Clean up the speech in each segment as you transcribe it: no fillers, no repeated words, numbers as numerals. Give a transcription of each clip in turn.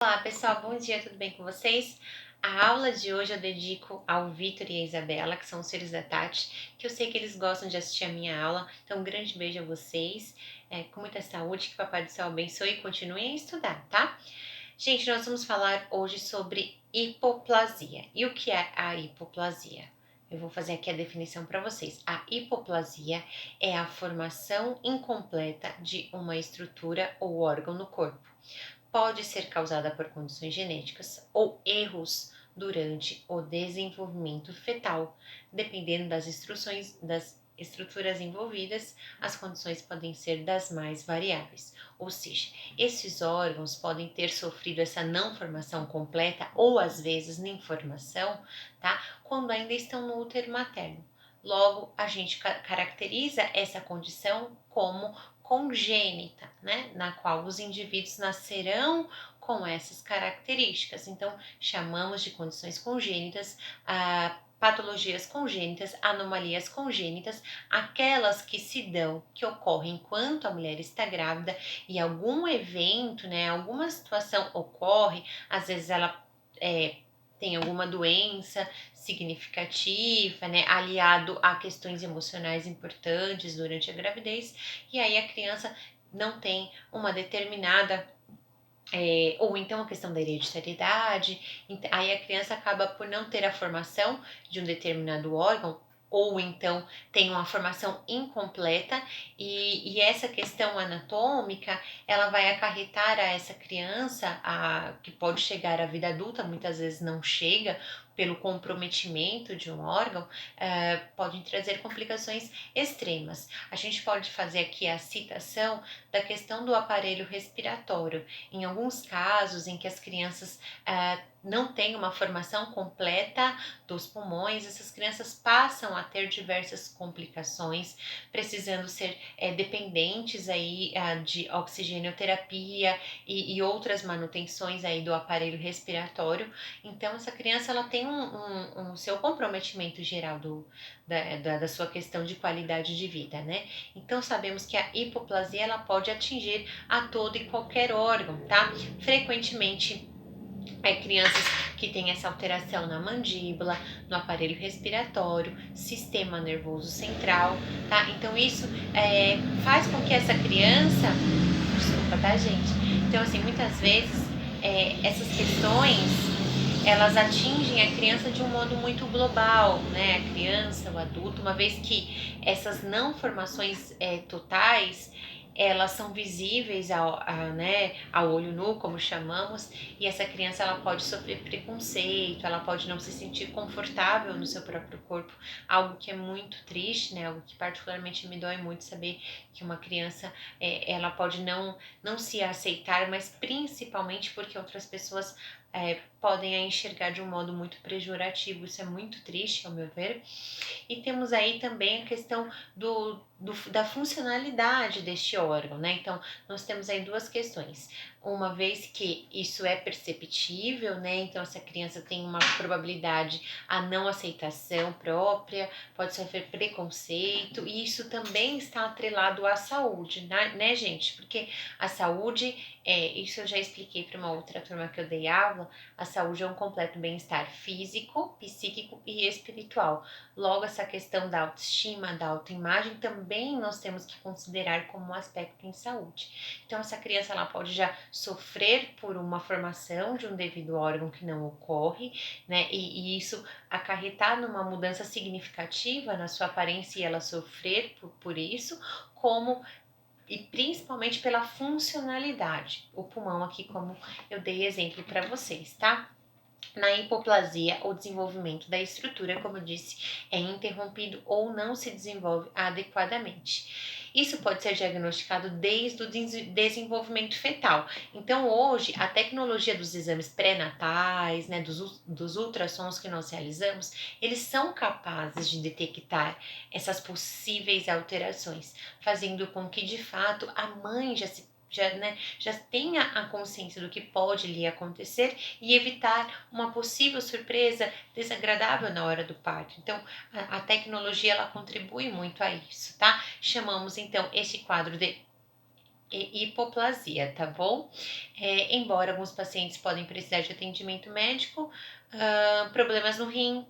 Olá pessoal, bom dia, tudo bem com vocês? A aula de hoje eu dedico ao Vitor e a Isabela, que são os filhos da Tati, que eu sei que eles gostam de assistir a minha aula, então um grande beijo a vocês, com muita saúde, que o Papai do Céu abençoe e continuem a estudar, tá? Gente, nós vamos falar hoje sobre hipoplasia. E o que é a hipoplasia? Eu vou fazer aqui a definição para vocês. A hipoplasia é a formação incompleta de uma estrutura ou órgão no corpo. Pode ser causada por condições genéticas ou erros durante o desenvolvimento fetal. Dependendo das estruturas envolvidas, as condições podem ser das mais variáveis. Ou seja, esses órgãos podem ter sofrido essa não formação completa ou às vezes nem formação, tá? Quando ainda estão no útero materno. Logo, a gente caracteriza essa condição como congênita, né? Na qual os indivíduos nascerão com essas características. Então, chamamos de condições congênitas, patologias congênitas, anomalias congênitas, aquelas que se dão, que ocorrem enquanto a mulher está grávida e algum evento, né? Alguma situação ocorre, às vezes ela tem alguma doença significativa, né, aliado a questões emocionais importantes durante a gravidez, e aí a criança não tem uma determinada ou então a questão da hereditariedade, aí a criança acaba por não ter a formação de um determinado órgão, ou então tem uma formação incompleta e essa questão anatômica ela vai acarretar a essa criança que pode chegar à vida adulta, muitas vezes não chega pelo comprometimento de um órgão, podem trazer complicações extremas. A gente pode fazer aqui a citação da questão do aparelho respiratório. Em alguns casos em que as crianças não têm uma formação completa dos pulmões, essas crianças passam a ter diversas complicações, precisando ser dependentes aí de oxigenoterapia e outras manutenções aí do aparelho respiratório. Então essa criança ela tem um seu comprometimento geral da sua questão de qualidade de vida, né? Então sabemos que a hipoplasia ela pode atingir a todo e qualquer órgão, tá? Frequentemente crianças que têm essa alteração na mandíbula, no aparelho respiratório, sistema nervoso central, tá? Então isso faz com que essa criança, desculpa, tá, gente? Então assim, muitas vezes essas questões elas atingem a criança de um modo muito global, né? A criança, o adulto, uma vez que essas não formações totais elas são visíveis né, ao olho nu, como chamamos, e essa criança ela pode sofrer preconceito, ela pode não se sentir confortável no seu próprio corpo, algo que é muito triste, né? Algo que particularmente me dói muito saber que uma criança ela pode não se aceitar, mas principalmente porque outras pessoas podem a enxergar de um modo muito pejorativo. Isso é muito triste, ao meu ver. E temos aí também a questão da funcionalidade deste órgão, né? Então, nós temos aí duas questões. Uma vez que isso é perceptível, né? Então, essa criança tem uma probabilidade a não aceitação própria, pode sofrer preconceito, e isso também está atrelado à saúde, né, gente? Porque a saúde, isso eu já expliquei para uma outra turma que eu dei aula, a saúde é um completo bem-estar físico, psíquico e espiritual. Logo, essa questão da autoestima, da autoimagem, também nós temos que considerar como um aspecto em saúde. Então, essa criança ela pode já sofrer por uma formação de um devido órgão que não ocorre, né? E isso acarretar numa mudança significativa na sua aparência e ela sofrer por isso, como e principalmente pela funcionalidade. O pulmão aqui, como eu dei exemplo para vocês, tá? Na hipoplasia, o desenvolvimento da estrutura, como eu disse, é interrompido ou não se desenvolve adequadamente. Isso pode ser diagnosticado desde o desenvolvimento fetal. Então, hoje, a tecnologia dos exames pré-natais, né, dos ultrassons que nós realizamos, eles são capazes de detectar essas possíveis alterações, fazendo com que, de fato, a mãe já tenha a consciência do que pode lhe acontecer e evitar uma possível surpresa desagradável na hora do parto. Então, a tecnologia ela contribui muito a isso, tá? Chamamos então esse quadro de e hipoplasia, tá bom? Embora alguns pacientes podem precisar de atendimento médico, problemas no rim,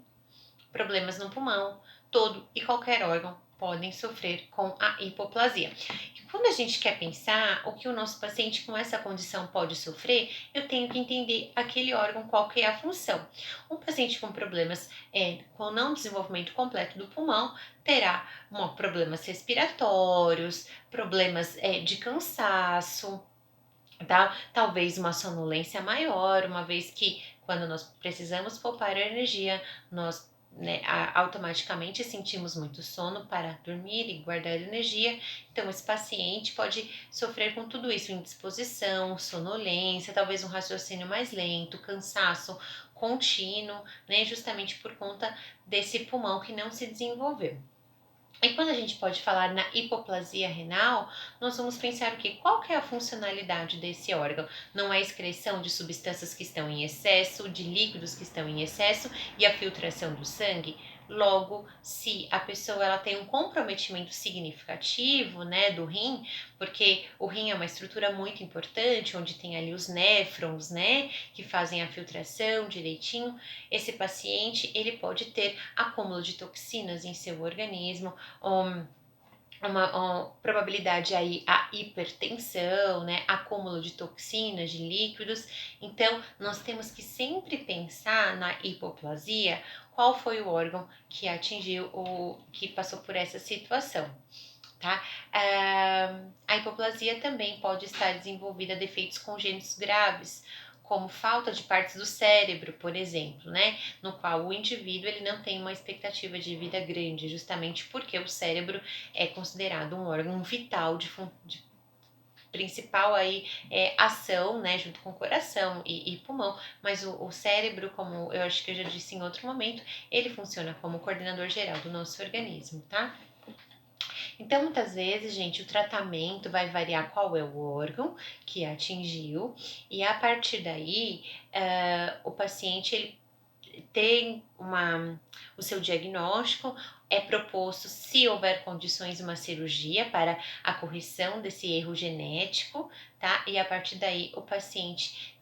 problemas no pulmão, todo e qualquer órgão podem sofrer com a hipoplasia. E quando a gente quer pensar o que o nosso paciente com essa condição pode sofrer, eu tenho que entender aquele órgão, qual que é a função. Um paciente com problemas com não desenvolvimento completo do pulmão terá problemas respiratórios, problemas de cansaço, tá? Talvez uma sonolência maior, uma vez que quando nós precisamos poupar energia, nós automaticamente sentimos muito sono para dormir e guardar energia. Então, esse paciente pode sofrer com tudo isso: indisposição, sonolência, talvez um raciocínio mais lento, cansaço contínuo, né? Justamente por conta desse pulmão que não se desenvolveu. E quando a gente pode falar na hipoplasia renal, nós vamos pensar o quê? Qual que é a funcionalidade desse órgão? Não é a excreção de substâncias que estão em excesso, de líquidos que estão em excesso e a filtração do sangue? Logo, se a pessoa ela tem um comprometimento significativo, né, do rim, porque o rim é uma estrutura muito importante, onde tem ali os néfrons, né, que fazem a filtração direitinho, esse paciente ele pode ter acúmulo de toxinas em seu organismo, uma probabilidade aí a hipertensão, né, acúmulo de toxinas, de líquidos. Então, nós temos que sempre pensar na hipoplasia, qual foi o órgão que atingiu ou que passou por essa situação, tá? A hipoplasia também pode estar desenvolvida defeitos congênitos graves, como falta de partes do cérebro, por exemplo, né? No qual o indivíduo ele não tem uma expectativa de vida grande, justamente porque o cérebro é considerado um órgão vital de principal aí ação, né, junto com o coração e pulmão, mas o cérebro, como eu acho que eu já disse em outro momento, ele funciona como coordenador geral do nosso organismo, tá? Então, muitas vezes, gente, o tratamento vai variar qual é o órgão que atingiu, e a partir daí, o paciente ele tem o seu diagnóstico, é proposto, se houver condições, uma cirurgia para a correção desse erro genético, tá? E a partir daí o paciente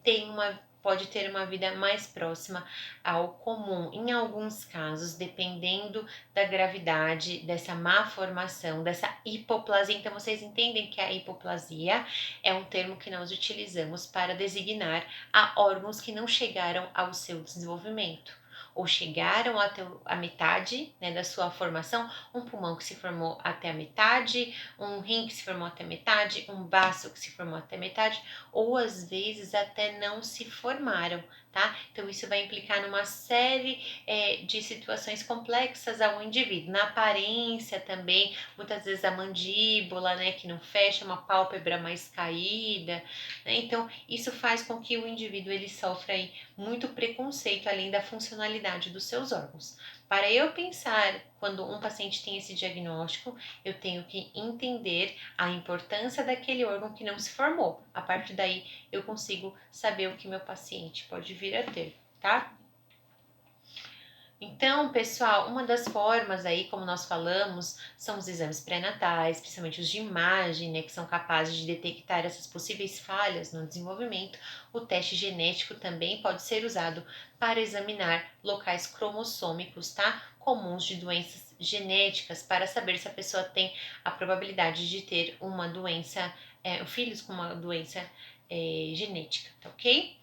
pode ter uma vida mais próxima ao comum, em alguns casos, dependendo da gravidade dessa má formação, dessa hipoplasia. Então, vocês entendem que a hipoplasia é um termo que nós utilizamos para designar a órgãos que não chegaram ao seu desenvolvimento, ou chegaram até a metade, né, da sua formação, um pulmão que se formou até a metade, um rim que se formou até a metade, um baço que se formou até a metade, ou às vezes até não se formaram, tá? Então isso vai implicar numa série de situações complexas ao indivíduo, na aparência também, muitas vezes a mandíbula, né, que não fecha, uma pálpebra mais caída, né? Então isso faz com que o indivíduo ele sofra aí muito preconceito, além da funcionalidade dos seus órgãos. Para eu pensar quando um paciente tem esse diagnóstico, eu tenho que entender a importância daquele órgão que não se formou. A partir daí, eu consigo saber o que meu paciente pode vir a ter, tá? Então, pessoal, uma das formas aí, como nós falamos, são os exames pré-natais, principalmente os de imagem, né, que são capazes de detectar essas possíveis falhas no desenvolvimento. O teste genético também pode ser usado para examinar locais cromossômicos, tá? Comuns de doenças genéticas, para saber se a pessoa tem a probabilidade de ter uma doença, filhos com uma doença genética, tá ok?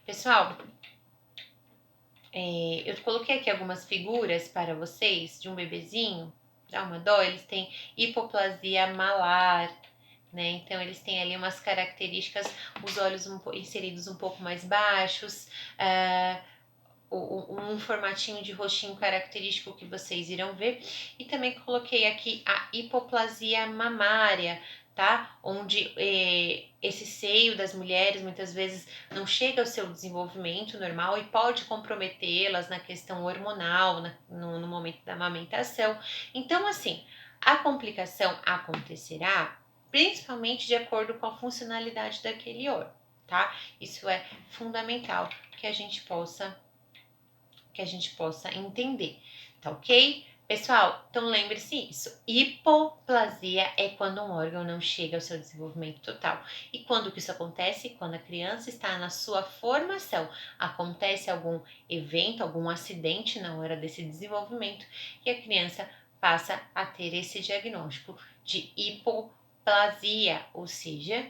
Pessoal, eu coloquei aqui algumas figuras para vocês de um bebezinho, dá uma dó, eles têm hipoplasia malar, né? Então eles têm ali umas características, os olhos inseridos um pouco mais baixos, um formatinho de rostinho característico que vocês irão ver, e também coloquei aqui a hipoplasia mamária, tá? Onde esse seio das mulheres muitas vezes não chega ao seu desenvolvimento normal e pode comprometê-las na questão hormonal, no momento da amamentação. Então, assim, a complicação acontecerá principalmente de acordo com a funcionalidade daquele órgão, tá? Isso é fundamental que a gente possa entender, tá ok? Pessoal, então lembre-se isso. Hipoplasia é quando um órgão não chega ao seu desenvolvimento total. E quando que isso acontece? Quando a criança está na sua formação. Acontece algum evento, algum acidente na hora desse desenvolvimento e a criança passa a ter esse diagnóstico de hipoplasia, ou seja,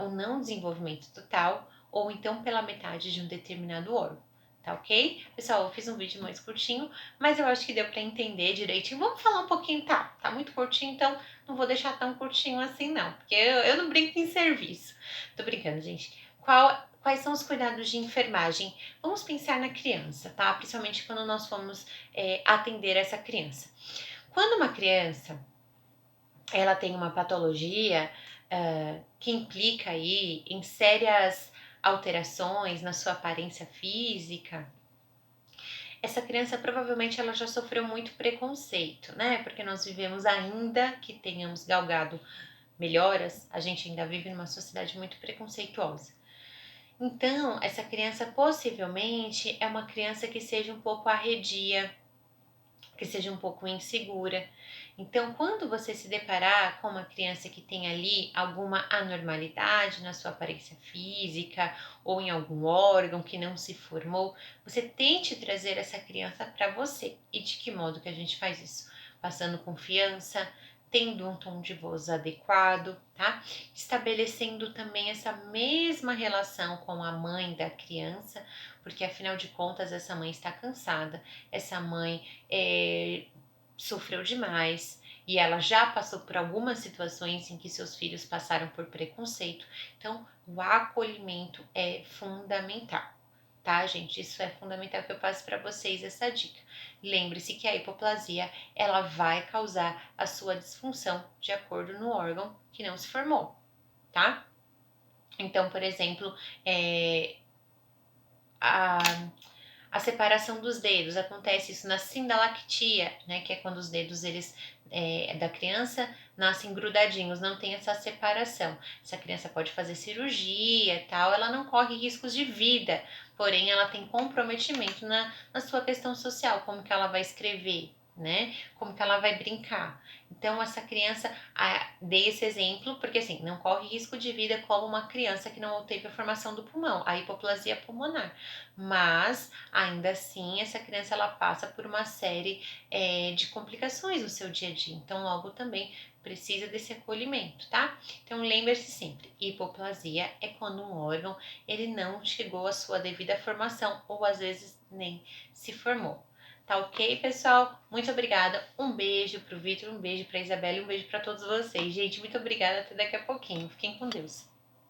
o não desenvolvimento total ou então pela metade de um determinado órgão. Tá ok? Pessoal, eu fiz um vídeo mais curtinho, mas eu acho que deu para entender direitinho. Vamos falar um pouquinho, tá muito curtinho, então não vou deixar tão curtinho assim não, porque eu não brinco em serviço. Tô brincando, gente. Quais são os cuidados de enfermagem? Vamos pensar na criança, tá? Principalmente quando nós formos atender essa criança. Quando uma criança ela tem uma patologia que implica aí em sérias alterações na sua aparência física, essa criança provavelmente ela já sofreu muito preconceito, né? Porque nós vivemos, ainda que tenhamos galgado melhoras, a gente ainda vive numa sociedade muito preconceituosa. Então, essa criança possivelmente é uma criança que seja um pouco arredia, que seja um pouco insegura. Então, quando você se deparar com uma criança que tem ali alguma anormalidade na sua aparência física ou em algum órgão que não se formou, você tente trazer essa criança para você. E de que modo que a gente faz isso? Passando confiança, tendo um tom de voz adequado, tá? Estabelecendo também essa mesma relação com a mãe da criança, porque afinal de contas essa mãe está cansada, essa mãe sofreu demais e ela já passou por algumas situações em que seus filhos passaram por preconceito. Então, o acolhimento é fundamental, tá, gente? Isso é fundamental que eu passe para vocês essa dica. Lembre-se que a hipoplasia ela vai causar a sua disfunção de acordo no órgão que não se formou, tá? Então, por exemplo, a separação dos dedos, acontece isso na sindalactia, né, que é quando os dedos da criança nascem grudadinhos, não tem essa separação. Essa criança pode fazer cirurgia e tal, ela não corre riscos de vida, porém ela tem comprometimento na sua questão social, como que ela vai escrever, né, como que ela vai brincar. Então essa criança, dei esse exemplo porque assim, não corre risco de vida como uma criança que não teve a formação do pulmão, a hipoplasia pulmonar, mas ainda assim essa criança ela passa por uma série de complicações no seu dia a dia, então logo também precisa desse acolhimento, tá? Então lembre-se sempre, hipoplasia é quando um órgão ele não chegou à sua devida formação ou às vezes nem se formou. Tá ok, pessoal? Muito obrigada. Um beijo pro Vitor, um beijo pra Isabela e um beijo pra todos vocês. Gente, muito obrigada. Até daqui a pouquinho. Fiquem com Deus.